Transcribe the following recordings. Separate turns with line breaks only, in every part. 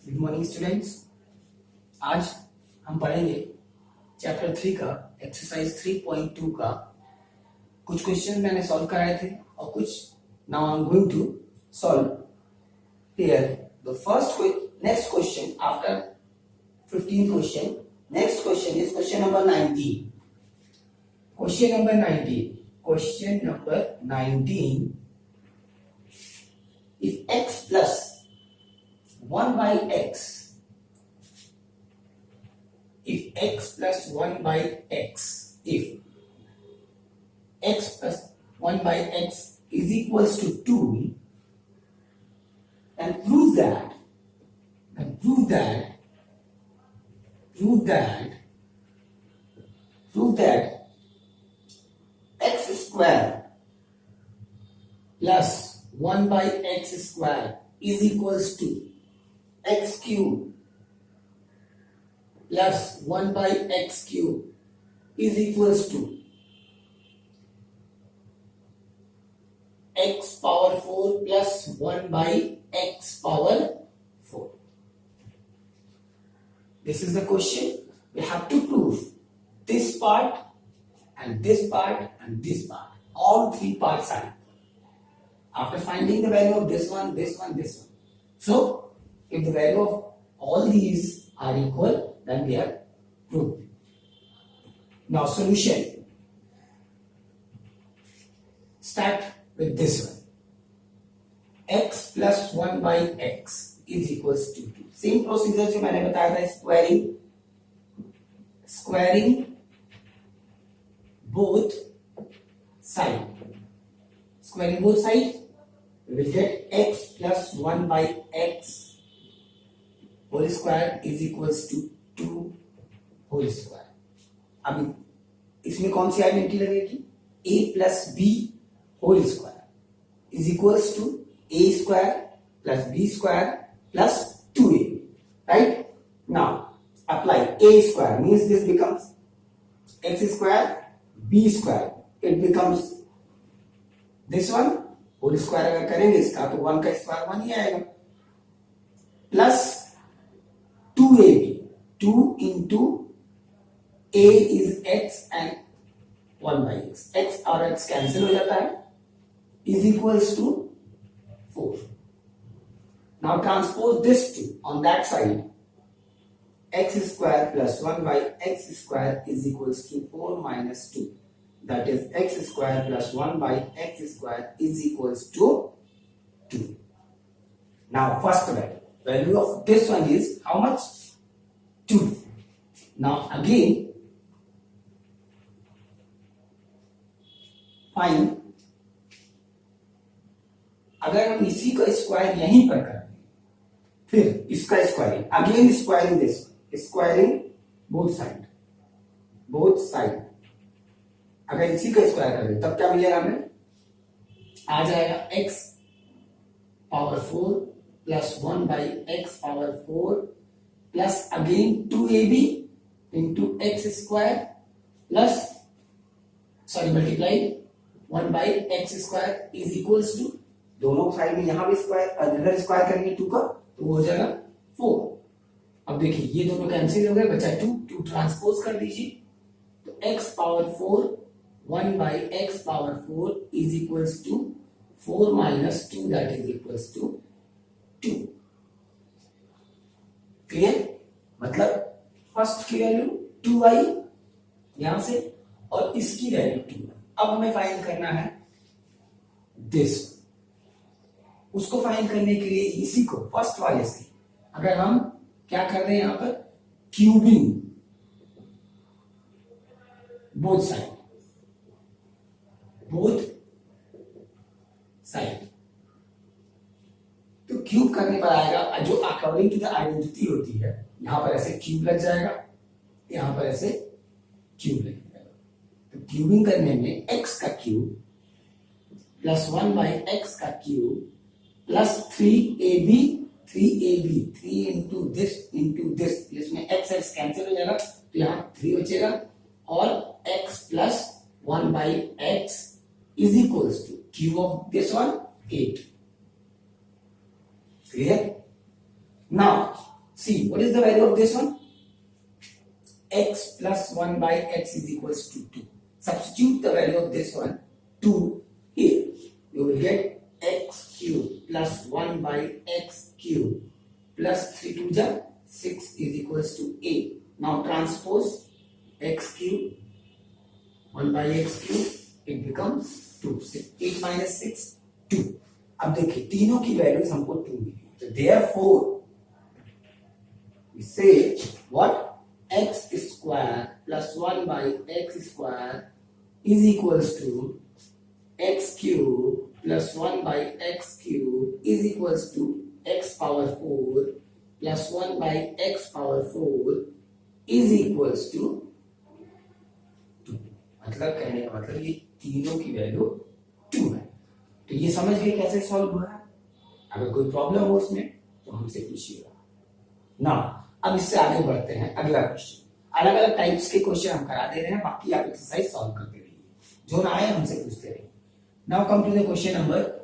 Good morning students. आज हम पढ़ेंगे चैप्टर 3 का एक्सरसाइज 3.2 का कुछ क्वेश्चन मैंने सॉल्व कराए थे और कुछ now I am going to solve here the first next question after 15 question. Next question is question number 19। Question number 19 question number 19 if x plus 1 by x, if x plus 1 by x, if x plus 1 by x is equals to 2, then prove that x square plus 1 by x square is equals to x cube plus 1 by x cube is equals to x power 4 plus 1 by x power 4. This is the question. We have to prove this part and this part and this part. All three parts are equal. After finding the value of this one, this one, this one. So, if the value of all these are equal, then we have proved. Now, solution. Start with this one. X plus 1 by x is equals to 2. Same procedure जो मैंने बताया था, squaring both side. Squaring both sides, we will get x plus 1 by x whole square is equals to 2 whole square. अभी इसमें कौन सी identity लगेगी? a plus b whole square is equals to a square plus b square plus 2ab. Right? Now apply a square means this becomes x square, b square. It becomes this one whole square अगर करेंगे इसका तो 1 का square 1 ही आएगा plus 2ab, 2 into a is x and 1 by x, x और x cancel हो जाता है, is equals to 4. Now transpose this 2 on that side. X square plus 1 by x square is equals to 4 minus 2. That is x square plus 1 by x square is equals to 2. Now first value of this one is how much? 2. Now again find, अगर हम इसी का square यहीं पर करें फिर इसका squaring, again squaring this, squaring both side, अगर इसी का स्क्वायर करें तब क्या मिलेगा हमें? आ जाएगा x power 4 plus 1 by x power 4 plus again 2ab into x square plus multiply 1 by x square is equals to, दोनों साइड में यहां भी स्क्वायर अदर स्क्वायर करेंगे 2 का तो वो हो जाएगा 4. अब देखिए ये दोनों कैंसिल हो गए, बचा 2 ट्रांसपोज कर दीजिए तो x power 4 1 by x power 4 is equals to 4 minus 2, that is equals to 2. Clear? मतलब फर्स्ट की वैल्यू 2 आई यहां से और इसकी वैल्यू 2. अब हमें फाइंड करना है दिस. उसको फाइंड करने के लिए इसी को फर्स्ट वाले से अगर हम क्या कर रहे हैं यहां पर, क्यूबिंग बोथ साइड तो क्यूब करने पर आएगा जो अकॉर्डिंग टू द आइडेंटिटी होती है, यहां पर ऐसे क्यूब लग जाएगा, यहां पर ऐसे क्यूब लग जाएगा. तो क्यूबिंग करने में x का क्यूब प्लस 1 बाई एक्स का cube plus 3ab 3 into this इसमें x कैंसिल हो जाएगा तो यहां 3 बचेगा और x plus 1 by x is equals to cube of this one 8. Clear? Now see what is the value of this one, x plus 1 by x is equals to 2. Substitute the value of this one 2 here, you will get x cube plus 1 by x cube plus 3 to the 6 is equals to 8. Now transpose x cube 1 by x cube, it becomes 2. 8 minus 6 2. अब देखिए तीनों की values हमको 2 मिली, तो therefore we say what, x square plus 1 by x square is equals to x cube plus 1 by x cube is equals to x power 4 plus 1 by x power 4 is equals to 2. मतलब कहने का मतलब ये तीनों की value 2 है। तो ये समझ गए कैसे सॉल्व हुआ है। अगर कोई प्रॉब्लम हो उसमें तो हमसे पूछिएगा ना। अब इससे आगे बढ़ते हैं, अगला क्वेश्चन। अलग अलग टाइप्स के क्वेश्चन हम करा दे रहे हैं, बाकी आप एक्सरसाइज सॉल्व करते रहिए, जो ना आए हमसे पूछते रहिए। Now come to the question number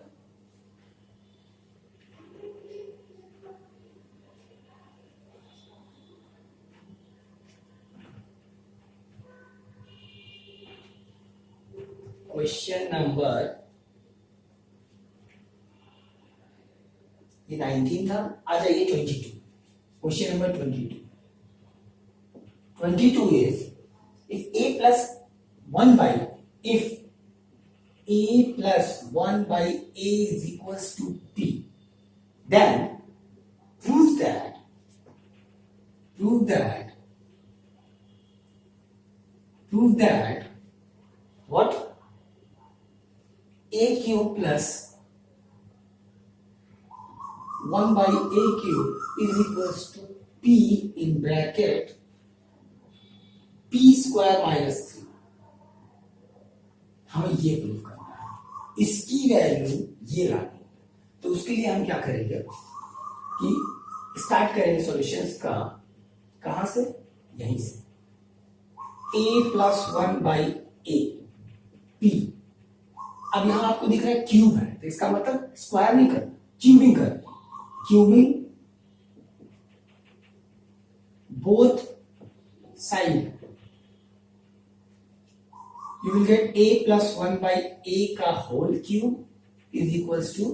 ये 19 था, आ जाइए 22। Question number 22 is if a plus 1 by a is equals to p, then prove that what, a cube plus 1 by a cube is equals to p in bracket p square minus 3। हमें ये prove करना है, इसकी value ये लानी है। तो उसके लिए हम क्या करेंगे कि स्टार्ट करेंगे सॉल्यूशंस का, कहां से, यहीं से। a plus 1 by A p, अब यहां आपको दिख रहा है क्यूब है, तो इसका मतलब स्क्वायर नहीं करना, क्यूबिंग करना। Cubing both side, you will get a plus 1 by a का whole cube is equals to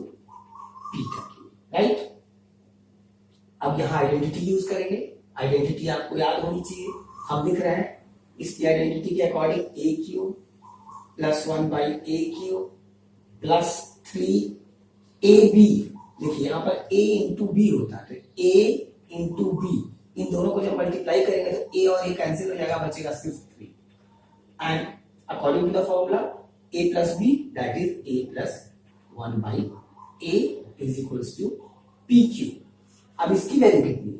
p का cube, right? अब यहां आइडेंटिटी यूज करेंगे। आइडेंटिटी आपको याद होनी चाहिए, हम लिख रहे हैं इसकी आइडेंटिटी के according a cube plus 1 by a cube plus 3ab। देखिए यहां पर a इंटू बी होता है, तो a इंटू बी, इन दोनों को जब मल्टीप्लाई करेंगे तो a और a कैंसिल हो जाएगा, बचेगा सिर्फ 3। And according to the formula a plus b, that is a plus 1 by a is equals to p cube। अब इसकी वैल्यू कितनी है,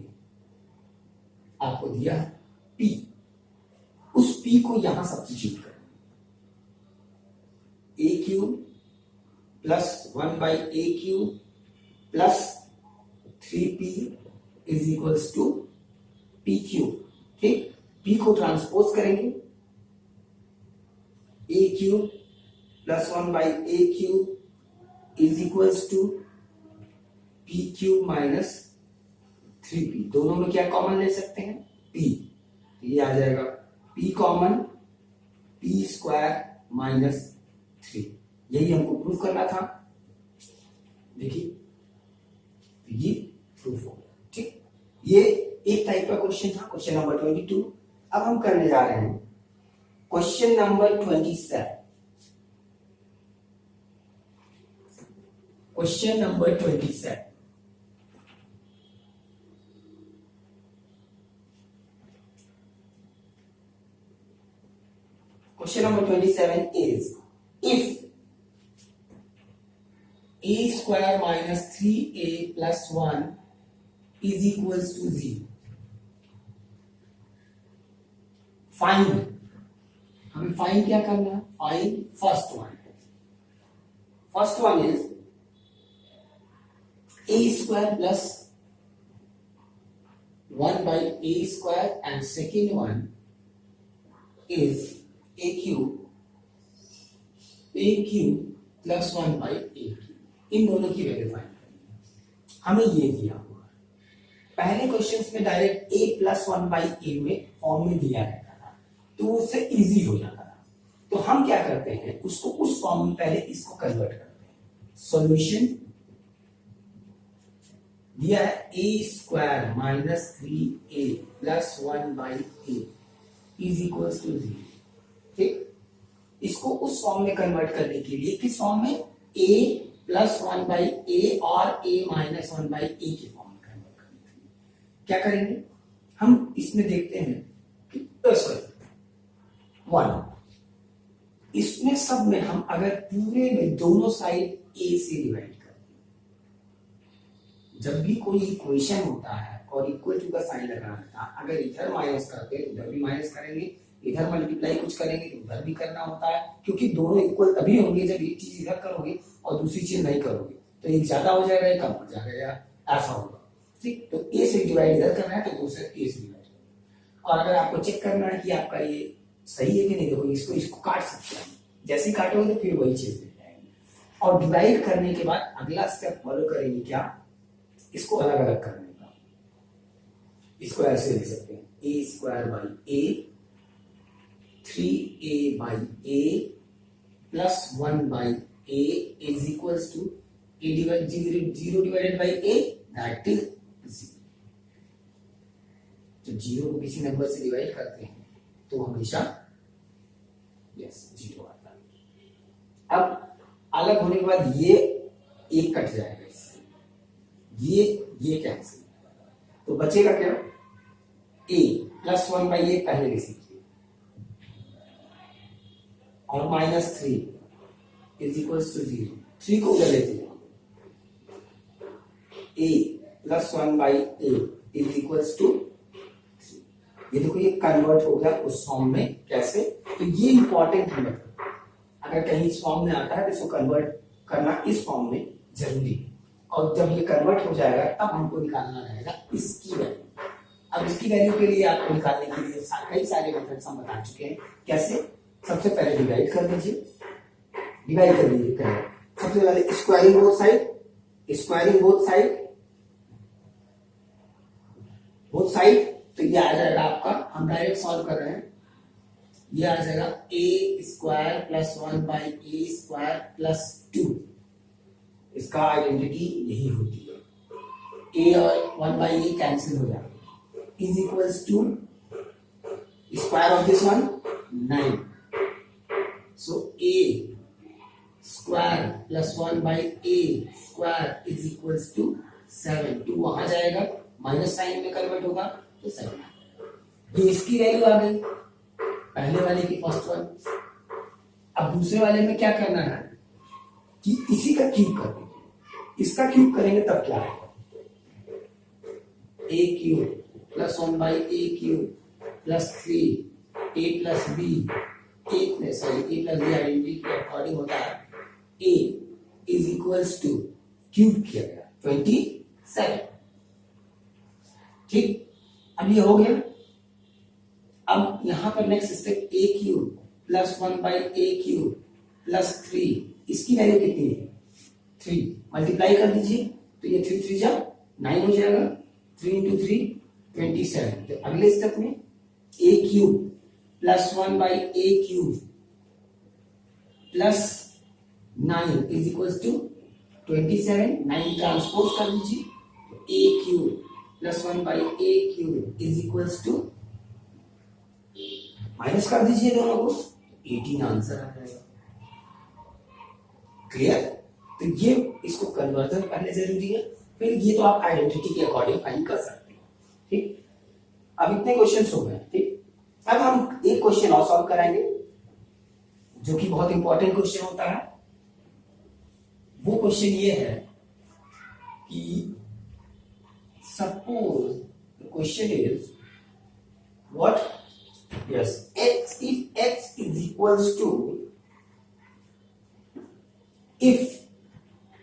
आपको दिया p, उस p को यहां सब्स्टिट्यूट करें, a cube plus 1 by a cube plus 3p is equals to p cube. ठीक, p को ट्रांसपोज करेंगे, a cube plus 1 by a cube is equals to p cube minus 3p। दोनों में क्या कॉमन ले सकते हैं, p, ये आ जाएगा p common, p square minus 3। यही हमको प्रूफ करना था। देखिए ये प्रूफ हो गया। ठीक, ये एक टाइप का क्वेश्चन था, क्वेश्चन नंबर 22। अब हम करने जा रहे हैं question number 27। Question number 27, question number 27 is if a square minus 3a plus 1 is equals to 0, find, हमें फाइंड क्या करना है, find first one is a square plus 1 by a square and second one is a cube plus 1 by a cube. इन दोनों की value find करनी है। हमें ये दिया हुआ है, पहले क्वेश्चंस में डायरेक्ट a प्लस 1/a में फॉर्म में दिया रहता था, तो उससे इजी हो जाता था। तो हम क्या करते हैं, उसको उस फॉर्म में पहले इसको कन्वर्ट करते हैं। सॉल्यूशन दिया है a² minus 3a plus 1/a is equals to 0। ठीक, इसको उस फॉर्म में कन्वर्ट करने के लिए किस फॉर्म में, a प्लस 1/a और a माइनस 1/a के फॉर्म में कन्वर्ट करने के लिए क्या करेंगे, हम इसमें देखते हैं कि सॉरी 1, इसमें सब में हम अगर पूरे में दोनों साइड a से डिवाइड कर दें, जब भी कोई इक्वेशन होता है और इक्वल टू का साइन लगाना था, अगर इधर माइनस करते हैं उधर भी माइनस करेंगे, इधर मल्टीप्लाई कुछ करेंगे तो उधर भी करना होता है, क्योंकि दोनों इक्वल तभी होंगे जब एक चीज इधर करोगे और दूसरी चीज नहीं करोगे, तो एक ज्यादा हो जाएगा एक कम हो जाएगा, ऐसा होगा। ठीक, तो a से डिवाइड इधर करना है तो दूसरे a से डिवाइड करना। और अगर आपको चेक करना है कि आपका ये सही है कि नहीं, देखो इसको काट सकते हैं, जैसे ही काटोगे तो फिर वही चीज मिल जाएगी। और डिवाइड करने के बाद अगला स्टेप फॉलो करेंगे क्या, इसको अलग अलग करने का। इसको ऐसे लिख सकते हैं a² / a 3a/a plus 1/a is equals to a/0 divided by a, that is 0। जब 0 को किसी नंबर से डिवाइड करते हैं तो हमेशा यस 0 आता है। अब अलग होने के बाद ये एक कट जाएगा इससे, ये कैंसिल, तो बचेगा क्या, a प्लस 1/a पहले लिख लीजिए और माइनस 3 इज इक्वल्स टू 0। 3 को उधर लेते हैं, a plus 1/a is equals to 3। ये देखो ये कन्वर्ट हो गया उस फॉर्म में। कैसे, तो ये इंपॉर्टेंट है, अगर कहीं इस फॉर्म में आता है तो इसको कन्वर्ट करना इस फॉर्म में जरूरी है। और जब ये कन्वर्ट हो जाएगा तब हमको निकालना रहेगा इसकी वैल्यू। अब इसकी वैल्यू के लिए आपको निकालने के लिए कई सारे मेथड्स हम बता चुके हैं। कैसे, सबसे पहले डिवाइड कर दीजिए, सबसे पहले स्क्वायरिंग बोथ साइड, तो ये आ जाएगा आपका, हम डायरेक्ट सॉल्व कर रहे हैं, ये आ जाएगा a² प्लस 1/a² प्लस 2। इसका आइडेंटिटी यही होती है, a और 1/a कैंसिल हो जाएगा, is equals to square of this one 9। So a² plus 1/a² is equals to 7। 2 वहां जाएगा, माइनस साइन में कन्वर्ट होगा तो 7। ये इसकी वैल्यू आ गई पहले वाले की, फर्स्ट वन। अब दूसरे वाले में क्या करना है कि इसी का क्यूब कर देंगे, इसका क्यूब करेंगे तब क्या आएगा, a³ plus 1/a³ plus 3a plus b, a plus b identity के अकॉर्डिंग होता है, a is equals two cube किया गया 27। ठीक, अब ये हो गया। अब यहां पर next step a³ plus 1/a³ plus 3, इसकी वैल्यू कितनी है 3, मल्टीप्लाई कर दीजिए तो ये 3 3 जा 9 हो जाएगा, 3 × 3 27। तो अगले स्टेप में a³ plus 1/a³ plus 9 is equals to 27। 9 transpose कर दीजिए, a³ plus 1/a³ is equals to, minus कर दीजिए दोनों को, 18 आंसर आ जाएगा। क्लियर, तो ये इसको कन्वर्जन पहले जरूरी है, फिर ये तो आप आइडेंटिटी के अकॉर्डिंग फाइंड कर सकते हैं। ठीक, अब इतने क्वेश्चंस हो गए। ठीक, अब हम एक क्वेश्चन और सॉल्व कराएंगे जो कि बहुत इंपॉर्टेंट क्वेश्चन होता है। वो क्वेश्चन ये है कि suppose the question is what, yes, if x is equals to, if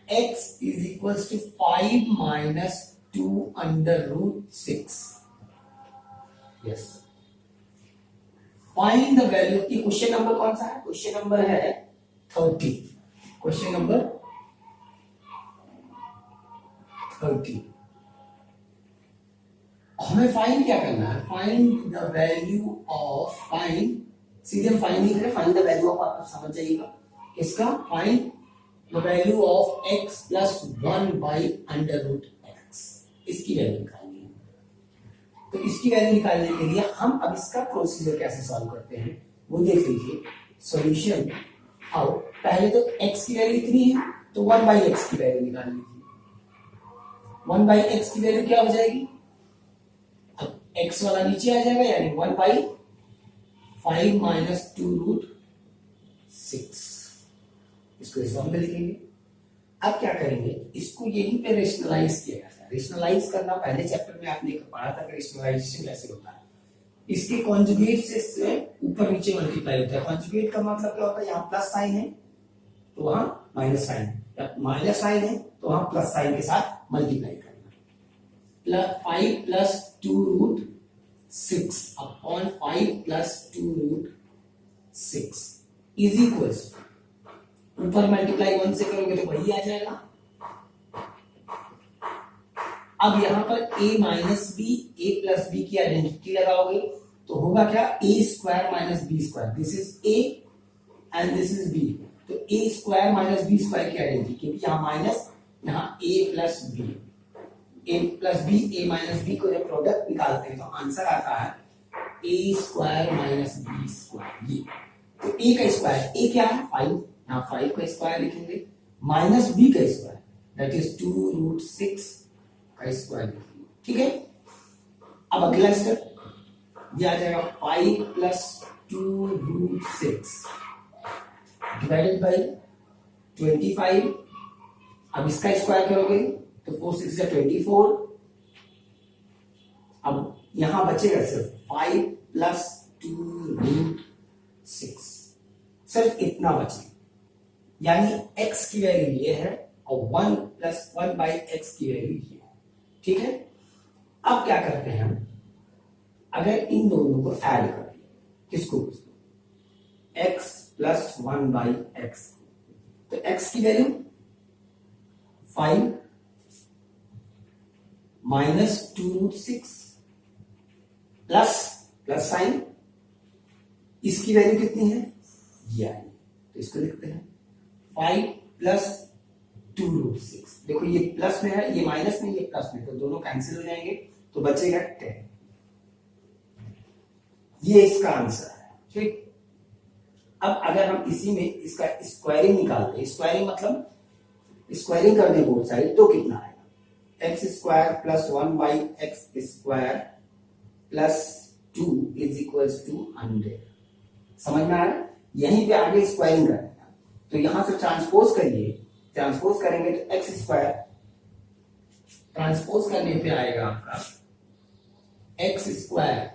x is equals to 5 minus 2 under root 6, yes, find the value। की क्वेश्चन नंबर कौन सा है, क्वेश्चन नंबर है 30, क्वेश्चन नंबर 30। हमें फाइंड क्या करना है, find the value of, find, सीधे हम फाइंड नहीं करें, फाइंड द वैल्यू ऑफ, आप समझ जाइएगा किसका, find the value of x plus 1 by under root x, इसकी वैल्यू निकालनी है। तो इसकी वैल्यू निकालने के लिए हम अब इसका प्रोसीजर कैसे सॉल्व करते हैं वो देख लीजिए। सॉल्यूशन आओ, पहले तो x की वैल्यू इतनी है तो 1 बाई एक्स की वैल्यू निकाल लीजिए। 1 बाई एक्स की वैल्यू क्या हो जाएगी, अब x वाला नीचे आ जाएगा, यानी 1 बाई 5 माइनस 2 रूट 6, इसको इस फॉर्म में लिखेंगे। अब क्या करेंगे, इसको यहीं पे रेशनलाइज किया जाता है। रेशनलाइज करना पहले चैप्टर में आपने पढ़ा था कि रेशनलाइजेशन कैसे होता है। इसके कॉन्जुगेट से ऊपर नीचे मल्टीप्लाई होता है। कॉन्जुगेट का मतलब क्या होता है, यहाँ प्लस साइन है तो वहां माइनस साइन, माइनस साइन है तो वहां प्लस साइन के साथ मल्टीप्लाई करना। 5 plus 2 root 6 upon 5 plus 2 root 6 is equal, ऊपर मल्टीप्लाई 1 से करोगे तो वही आ जाएगा। अब यहां पर a minus b, a plus b की आइडेंटिटी लगाओगे तो होगा क्या, a square minus b square, this is a and this is b, तो a square minus b square की आइडेंटिटी, क्योंकि यहां माइनस, यहां a plus b, a plus b, a minus b को जब प्रोडक्ट निकालते हैं तो आंसर आता है a square minus b square. ये तो a का स्क्वायर, a क्या है 5, यहाँ 5 का स्क्वायर लिखेंगे, माइनस b का स्क्वायर दैट इज 2 रूट 6 का स्क्वायर लिखेंगे। ठीक है, अब अगला स्टेप ये आ जाएगा 5 प्लस 2 रूट 6 डिवाइडेड बाई 25। अब इसका स्क्वायर करोगे तो 4 6 या 24। अब यहां बचेगा सिर्फ 5 प्लस 2 रूट 6, सिर्फ इतना बचेगा, यानी x की वैल्यू ये है और 1 प्लस 1 बाई एक्स की वैल्यू ये है। ठीक है, अब क्या करते हैं हम, अगर इन दोनों को ऐड कर दिया, किसको, x प्लस 1 बाई एक्स, तो x की value 5 minus 2 root 6 plus plus sign, इसकी वैल्यू कितनी है, ये आई, तो इसको लिखते हैं 5 प्लस 2 रूट 6। देखो ये प्लस में है, ये माइनस में, ये प्लस में, तो दोनों कैंसिल हो जाएंगे तो बचेगा 10। ये इसका आंसर है। ठीक, अब अगर हम इसी में इसका स्क्वायरिंग निकालते हैं, स्क्वायरिंग मतलब स्क्वायरिंग कर दें बोथ साइड, तो कितना आएगा, x square plus 1 by x square plus 2 is equals to 100। समझ में आ रहा है, यहीं पे आगे स्क्वायरिंग करें तो यहां से ट्रांसपोज करिए, ट्रांसपोज करेंगे तो एक्स स्क्वायर, ट्रांसपोज करने पे आएगा आपका x square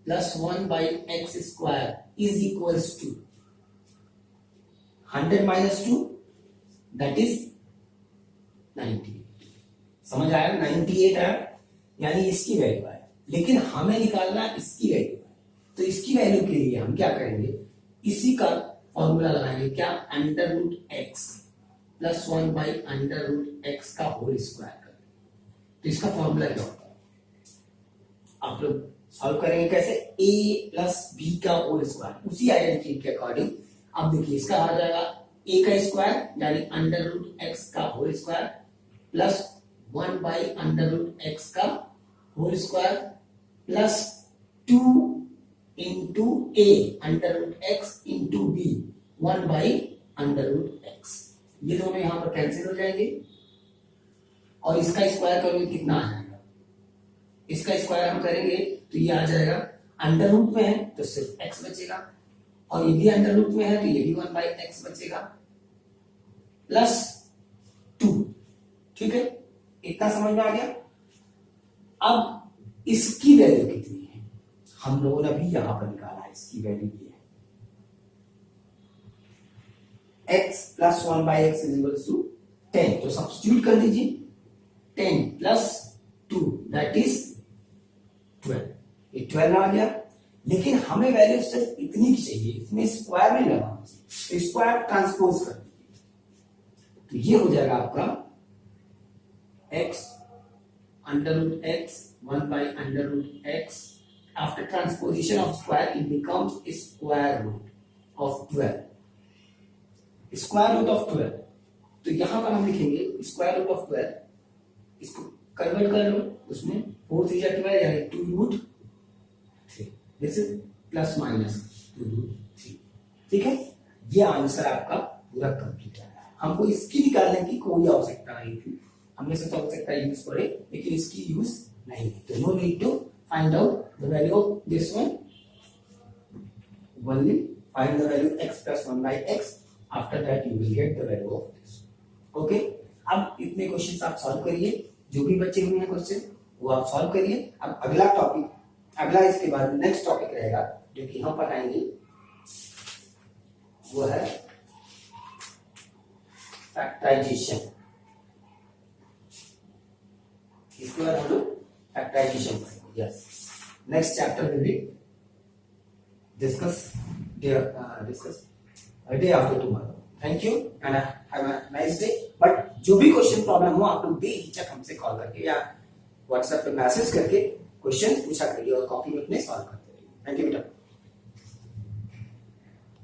plus 1 by x square is equals to 100 minus 2 that is 98। समझ आया, 98 है, यानी इसकी वैल्यू है, लेकिन हमें निकालना इसकी वैल्यू है। तो इसकी वैल्यू के लिए हम क्या करेंगे, इसी का फॉर्मूला लगाएंगे, क्या, under root x plus 1 by under root x का होल स्क्वायर कर। तो इसका फॉर्मूला क्या होता है, आप लोग सॉल्व करेंगे कैसे, a प्लस बी का होल स्क्वायर, उसी आइडेंटिटी के अकॉर्डिंग। अब देखिए इसका आ जाएगा a का स्क्वायर यानी अंडर रूट एक्स का whole square plus 1 by under root x का whole square plus 2 into a under root X into b 1 by under root X. ये दोनों यहां पर कैंसिल हो जाएंगे और इसका स्क्वायर करोगे कितना आ जाएगा, इसका स्क्वायर हम करेंगे तो ये आ जाएगा, अंडर रूट में है तो सिर्फ x बचेगा और ये भी अंडर रूट में है तो ये भी 1 बाई एक्स बचेगा प्लस 2। ठीक है, इतना समझ में आ गया। अब इसकी वैल्यू कितनी है, हम लोगों ने अभी यहां पर निकाला है, इसकी वैल्यू ये है x plus 1 by x is equal to 10, तो सब्स्टिट्यूट कर दीजिए, 10 प्लस 2 दैट इज 12, ये 12 आ गया। लेकिन हमें वैल्यू सिर्फ इतनी की चाहिए, इसमें स्क्वायर नहीं लगाना चाहिए, तो स्क्वायर ट्रांसपोज कर दीजिए, तो ये हो जाएगा आपका x under root x 1 by under root x. After transposition of square, it becomes a square root of 12. Square root of 12, तो यहां पर हम लिखेंगे स्क्वायर रूट ऑफ 12, इसको कन्वर्ट कर लो उसमें 4 3 12 यानी 2 root 3, this is plus minus 2 root 3. ठीक है, ये आंसर आपका पूरा कंप्लीट है. हमको इसकी निकालने की कोई आवश्यकता नहीं थी, हमने सोचा आवश्यकता यूज करे लेकिन इसकी यूज नहीं, तो no need to find out the value of this one, only find the value x plus 1 by x. After that you will get the value of this. Okay, अब इतने क्वेश्चंस आप solve करिए, जो भी बचे हुए हैं क्वेश्चन वो आप सॉल्व करिए. अब अगला टॉपिक, अगला इसके बाद नेक्स्ट टॉपिक रहेगा जो कि हम पढ़ाएंगे, वो है फैक्टराइजेशन. इसके बाद हम लोग फैक्टराइजेशन पढ़ेंगे. यस, नेक्स्ट चैप्टर में भी discuss day after tomorrow. Thank you and have a nice day. But जो भी क्वेश्चन प्रॉब्लम हो आप लोग बेहिचक हमसे कॉल करके या व्हाट्सएप पे मैसेज करके क्वेश्चन पूछा करिए और कॉपी में अपने सॉल्व करते रहिए. थैंक यू बेटा.